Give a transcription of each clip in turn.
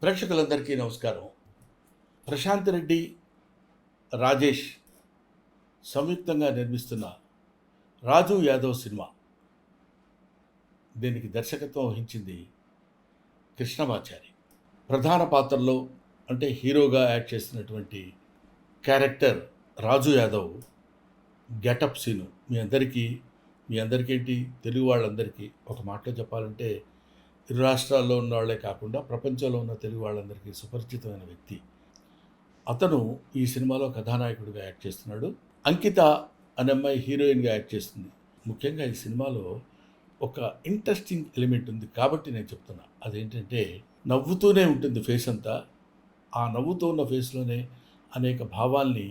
ప్రేక్షకులందరికీ నమస్కారం. ప్రశాంత్ రెడ్డి, రాజేష్ సంయుక్తంగా నిర్మిస్తున్న 'రాజు యాదవ్' సినిమా. దీనికి దర్శకత్వం వహించింది కృష్ణమాచారి. ప్రధాన పాత్రలో అంటే హీరోగా యాక్ట్ చేస్తున్నటువంటి క్యారెక్టర్ రాజు యాదవ్ గెటప్ సీను మీ అందరికేంటి తెలుగు వాళ్ళందరికీ ఒక మాటలో చెప్పాలంటే ఇరు రాష్ట్రాల్లో ఉన్న వాళ్ళే కాకుండా ప్రపంచంలో ఉన్న తెలుగు వాళ్ళందరికీ సుపరిచితమైన వ్యక్తి. అతను ఈ సినిమాలో కథానాయకుడిగా యాక్ట్ చేస్తున్నాడు. అంకిత అనే అమ్మాయి హీరోయిన్గా యాక్ట్ చేస్తుంది. ముఖ్యంగా ఈ సినిమాలో ఒక ఇంట్రెస్టింగ్ ఎలిమెంట్ ఉంది కాబట్టి నేను చెప్తున్నా. అదేంటంటే నవ్వుతూనే ఉంటుంది ఫేస్ అంతా. ఆ నవ్వుతూ ఉన్న ఫేస్లోనే అనేక భావాల్ని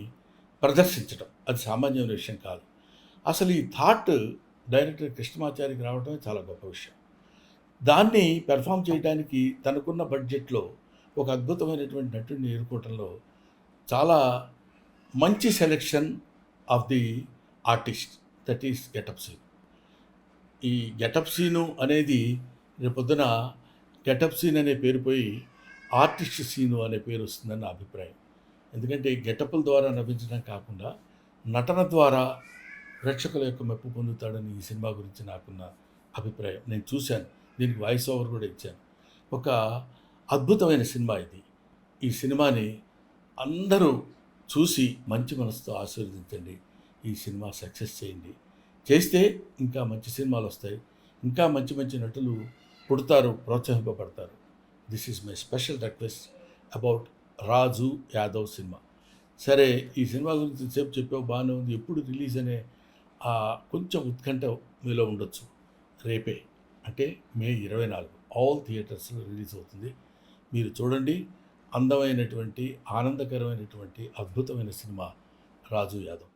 ప్రదర్శించడం అది సామాన్యమైన విషయం కాదు. అసలు ఈ థాట్ డైరెక్టర్ కృష్ణమాచారికి రావడమే చాలా గొప్ప విషయం. దాన్ని పెర్ఫామ్ చేయడానికి తనకున్న బడ్జెట్లో ఒక అద్భుతమైనటువంటి నటుడిని ఎన్నుకోవటంలో చాలా మంచి selection of the artist, that is getup Seenu. ఈ గెటప్ సీను అనేది రేపొద్దున గెటప్ సీన్ అనే పేరు పోయి ఆర్టిస్ట్ సీను అనే పేరు వస్తుందని నా అభిప్రాయం. ఎందుకంటే గెటప్ల ద్వారా నవ్వించడం కాకుండా నటన ద్వారా ప్రేక్షకుల యొక్క మెప్పు పొందుతాడని ఈ సినిమా గురించి నాకున్న అభిప్రాయం. నేను చూశాను, దీనికి వాయిస్ ఓవర్ కూడా ఇచ్చాను. ఒక అద్భుతమైన సినిమా ఇది. ఈ సినిమాని అందరూ చూసి మంచి మనసుతో ఆశీర్వదించండి. ఈ సినిమా సక్సెస్ చేయండి. చేస్తే ఇంకా మంచి సినిమాలు వస్తాయి, ఇంకా మంచి మంచి నటులు పుడతారు, ప్రోత్సహింపబడతారు. This is my special request about Raju Yadav cinema. సరే, ఈ సినిమా గురించి సేపు చెప్పావు, బాగానే ఉంది. ఎప్పుడు రిలీజ్ అనే కొంచెం ఉత్కంఠ మీలో ఉండొచ్చు. రేపే అంటే మే 24 ఆల్ థియేటర్స్లో రిలీజ్ అవుతుంది. మీరు చూడండి. అందమైనటువంటి, ఆనందకరమైనటువంటి, అద్భుతమైన సినిమా రాజు యాదవ్.